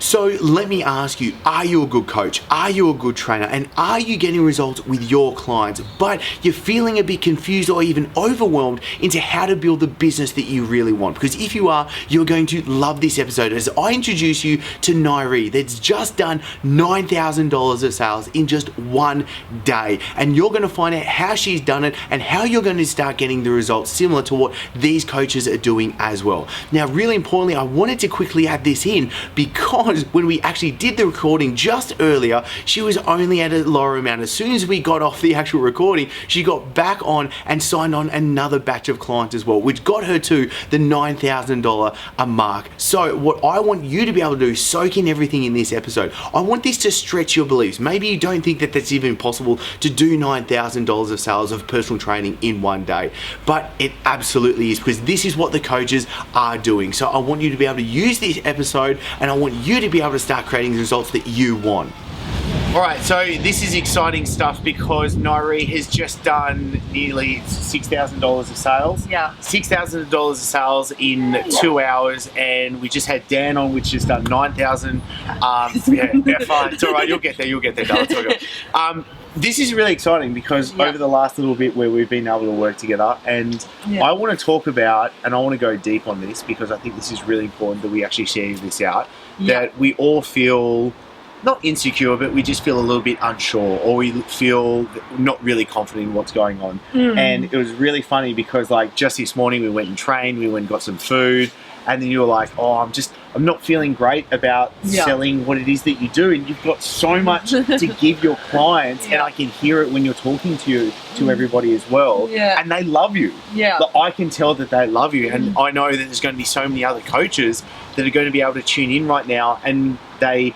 So let me ask you, are you a good coach? Are you a good trainer? And are you getting results with your clients, but you're feeling a bit confused or even overwhelmed into how to build the business that you really want? Because if you are, you're going to love this episode as I introduce you to Nyree, that's just done $9,000 of sales in just one day. And you're going to find out how she's done it and how you're going to start getting the results similar to what these coaches are doing as well. Now, really importantly, I wanted to quickly add this in because when we actually did the recording just earlier, she was only at a lower amount. As soon as we got off the actual recording, she got back on and signed on another batch of clients as well, which got her to the $9,000 a mark. So what I want you to be able to do, soak in everything in this episode. I want this to stretch your beliefs. Maybe you don't think that that's even possible to do $9,000 of sales of personal training in one day, but it absolutely is, because this is what the coaches are doing. So I want you to be able to use this episode, and I want you to be able to start creating the results that you want. All right, so this is exciting stuff because Nyree has just done nearly $6,000 of sales. Yeah. $6,000 of sales in 2 hours, and we just had Dan on, which has done 9,000. Yeah, fine. It's all right. You'll get there. No, it's all good. This is really exciting because over the last little bit where we've been able to work together, and I want to talk about, and I want to go deep on this because I think this is really important that we actually share this out, that we all feel not insecure, but we just feel a little bit unsure, or we feel not really confident in what's going on. And it was really funny because like just this morning we went and trained, we went and got some food, and then you were like, oh, I'm not feeling great about selling what it is that you do, and you've got so much to give your clients, and I can hear it when you're talking to everybody as well, and they love you. But I can tell that they love you, and I know that there's going to be so many other coaches that are going to be able to tune in right now, and they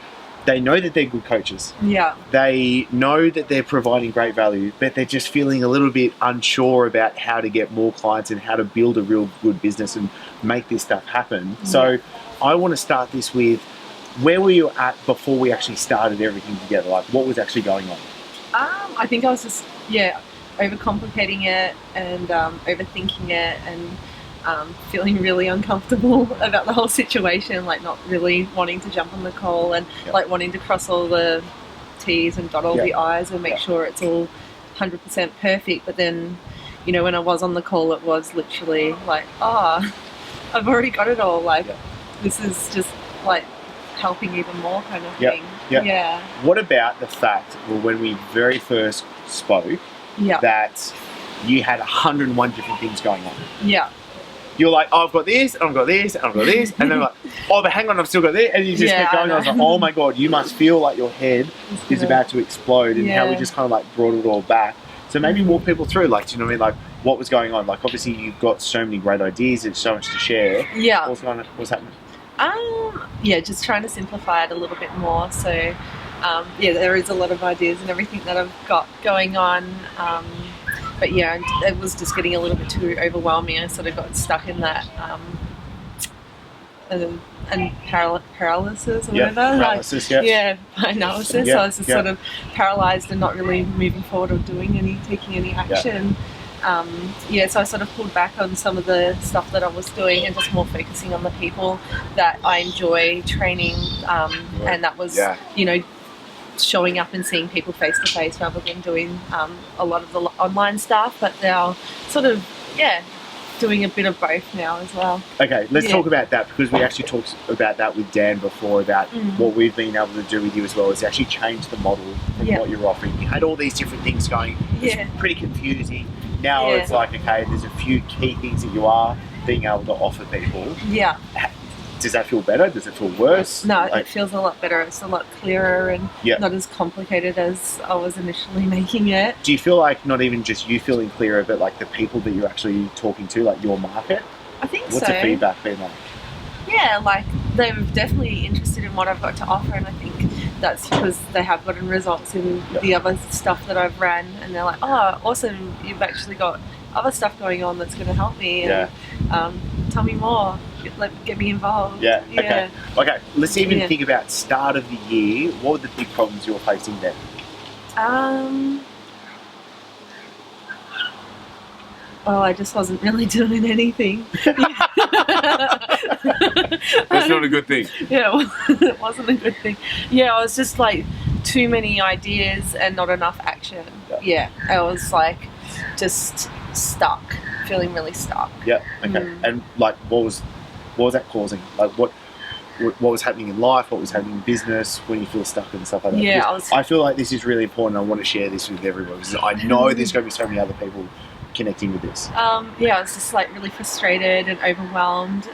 know that they're good coaches. They know that they're providing great value, but they're just feeling a little bit unsure about how to get more clients and how to build a real good business and make this stuff happen. So I want to start this with, where were you at before we actually started everything together? Like, what was actually going on? I think I was just, overcomplicating it and overthinking it, and feeling really uncomfortable about the whole situation, like not really wanting to jump on the call, and like wanting to cross all the T's and dot all the I's and make sure it's all 100% perfect. But then, you know, when I was on the call, it was literally like, I've already got it all. Like, this is just like helping even more kind of thing. What about the fact, well, when we very first spoke, that you had 101 different things going on? You're like, oh, I've got this, and I've got this, and I've got this, and then like, oh, but hang on, I've still got this, and you just kept going. I was like, oh my God, you must feel like your head is about to explode, and how we just kind of like brought it all back. So maybe walk people through, like, do you know what I mean? Like, what was going on? Like, obviously you've got so many great ideas, there's so much to share. What's happening? Just trying to simplify it a little bit more. So, there is a lot of ideas and everything that I've got going on. But it was just getting a little bit too overwhelming. I sort of got stuck in that paralysis or whatever. Paralysis, analysis. So I was just sort of paralyzed and not really moving forward or taking any action. So I sort of pulled back on some of the stuff that I was doing and just more focusing on the people that I enjoy training. And that was, showing up and seeing people face to face rather than doing a lot of the online stuff. But now sort of, doing a bit of both now as well. Okay, let's talk about that, because we actually talked about that with Dan before, about what we've been able to do with you as well, is actually change the model from what you're offering. You had all these different things going. It was pretty confusing. Now it's like, okay, there's a few key things that you are being able to offer people. Does that feel better? Does it feel worse? No, it feels a lot better. It's a lot clearer and not as complicated as I was initially making it. Do you feel like not even just you feeling clearer, but like the people that you're actually talking to, like your market? I think What's the feedback been like? Yeah, like they're definitely interested in what I've got to offer, and I think that's because they have gotten results in the other stuff that I've ran, and they're like, oh, awesome, you've actually got other stuff going on that's going to help me, and tell me more, get me involved. Okay, let's even think about start of the year. What were the big problems you were facing then? Well, I just wasn't really doing anything. That's not a good thing. Yeah, it wasn't a good thing. Yeah, I was just like too many ideas and not enough action. Yeah, I was like just stuck, feeling really stuck. Yeah. Okay. And like, what was that causing? Like, what was happening in life? What was happening in business when you feel stuck and stuff like that? Yeah, I feel like this is really important. I want to share this with everyone because I know there's going to be so many other people connecting with this. Yeah, I was just like really frustrated and overwhelmed.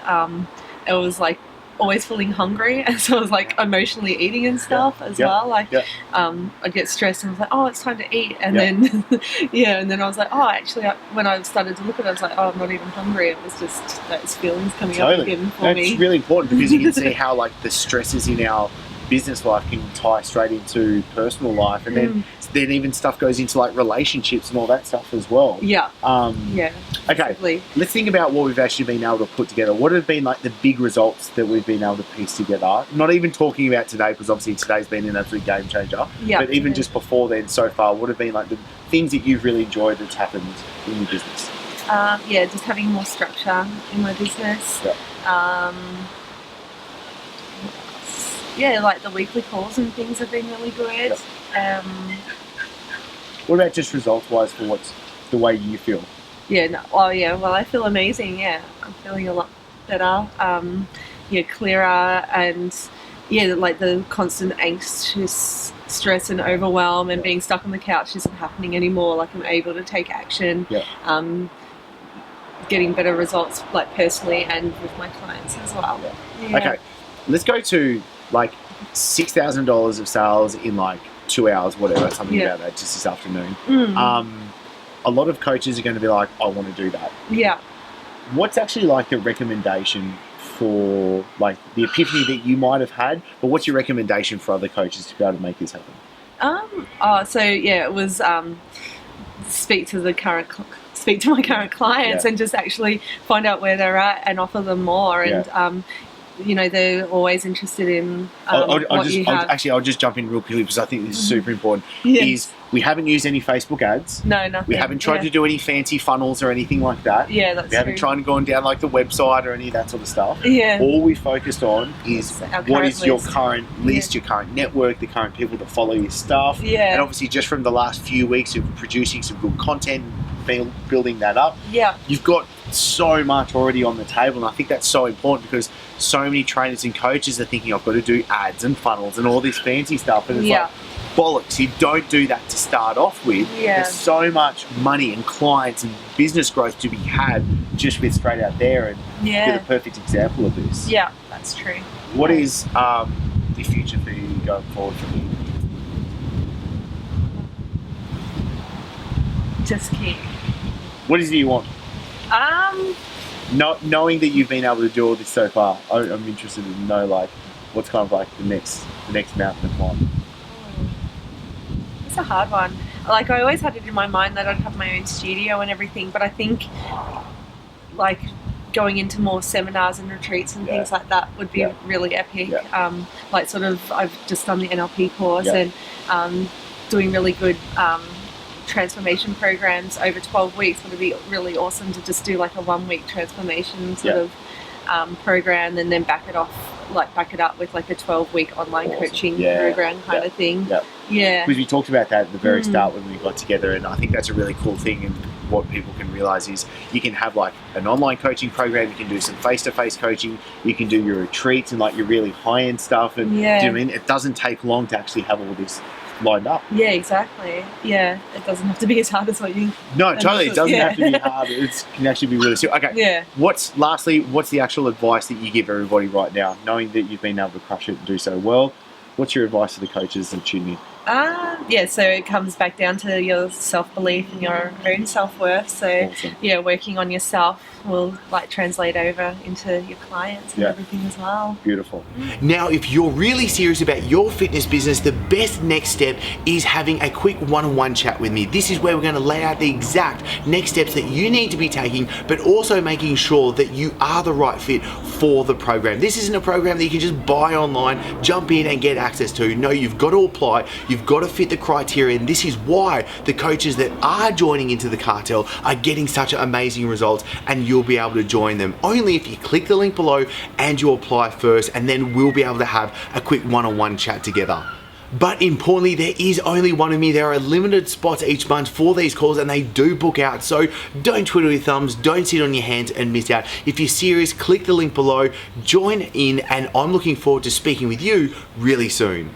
It was like always feeling hungry, and so I was like emotionally eating and stuff as well. Like, I'd get stressed and I was like, oh, it's time to eat, and then and then I was like, oh, actually, when I started to look at it, I was like, oh, I'm not even hungry. It was just those feelings coming up again for me. It's really important because you can see how like the stresses in our business life can tie straight into personal life, and then even stuff goes into like relationships and all that stuff as well. Okay, let's think about what we've actually been able to put together. What have been like the big results that we've been able to piece together? Not even talking about today, because obviously today's been an absolute game changer. But even just before then, so far, what have been like the things that you've really enjoyed that's happened in your business? Just having more structure in my business. Like the weekly calls and things have been really good. What about just results-wise for what's the way you feel? Well, I feel amazing. I'm feeling a lot better. Clearer, and like the constant anxious stress and overwhelm and being stuck on the couch isn't happening anymore. Like, I'm able to take action. Getting better results, like personally and with my clients as well. Okay, let's go to like $6,000 of sales in like 2 hours, whatever, something about that, just this afternoon. A lot of coaches are going to be like, I want to do that. What's actually like the recommendation for like the epiphany that you might have had, but what's your recommendation for other coaches to be able to make this happen? It was speak to my current clients and just actually find out where they're at and offer them more. And they're always interested in I'll just jump in real quickly because I think this is super important. Is we haven't used any Facebook ads. No, nothing. We haven't tried to do any fancy funnels or anything like that. We haven't tried to go down like the website or any of that sort of stuff. All we focused on is what is your current list, your current network, the current people that follow your stuff. And obviously just from the last few weeks of producing some good content, building that up, you've got so much already on the table, and I think that's so important because so many trainers and coaches are thinking I've got to do ads and funnels and all this fancy stuff, and it's like bollocks. You don't do that to start off with. There's so much money and clients and business growth to be had just with straight out there, and you're the perfect example of this. That's true. What is the future for you going forward from here? Just keep. What is it you want? Knowing that you've been able to do all this so far, I'm interested to know like what's kind of like the next mountain to climb. It's a hard one. Like, I always had it in my mind that I'd have my own studio and everything, but I think like going into more seminars and retreats and things like that would be really epic. Like sort of, I've just done the NLP course and doing really good transformation programs over 12 weeks would be really awesome to just do like a 1 week transformation sort of program and then back it up with like a 12-week online coaching program kind of thing. Because we talked about that at the very start when we got together, and I think that's a really cool thing. And what people can realize is you can have like an online coaching program, you can do some face-to-face coaching, you can do your retreats and like your really high-end stuff, and do you know what I mean? It doesn't take long to actually have all this lined up. Exactly. It doesn't have to be as hard as what you... No, totally. It doesn't have to be hard. It can actually be really simple. Okay. What's the actual advice that you give everybody right now, knowing that you've been able to crush it and do so well? What's your advice to the coaches that tune in? So it comes back down to your self-belief and your own self-worth. So working on yourself will like translate over into your clients and everything as well. Beautiful. Now, if you're really serious about your fitness business, the best next step is having a quick one-on-one chat with me. This is where we're going to lay out the exact next steps that you need to be taking, but also making sure that you are the right fit for the program. This isn't a program that you can just buy online, jump in and get access to. No, you've got to apply. You've got to fit the criteria, and this is why the coaches that are joining into the cartel are getting such amazing results, and you'll be able to join them only if you click the link below and you apply first, and then we'll be able to have a quick one-on-one chat together. But importantly, there is only one of me. There are limited spots each month for these calls, and they do book out. So don't twiddle your thumbs, don't sit on your hands and miss out. If you're serious, click the link below, join in, and I'm looking forward to speaking with you really soon.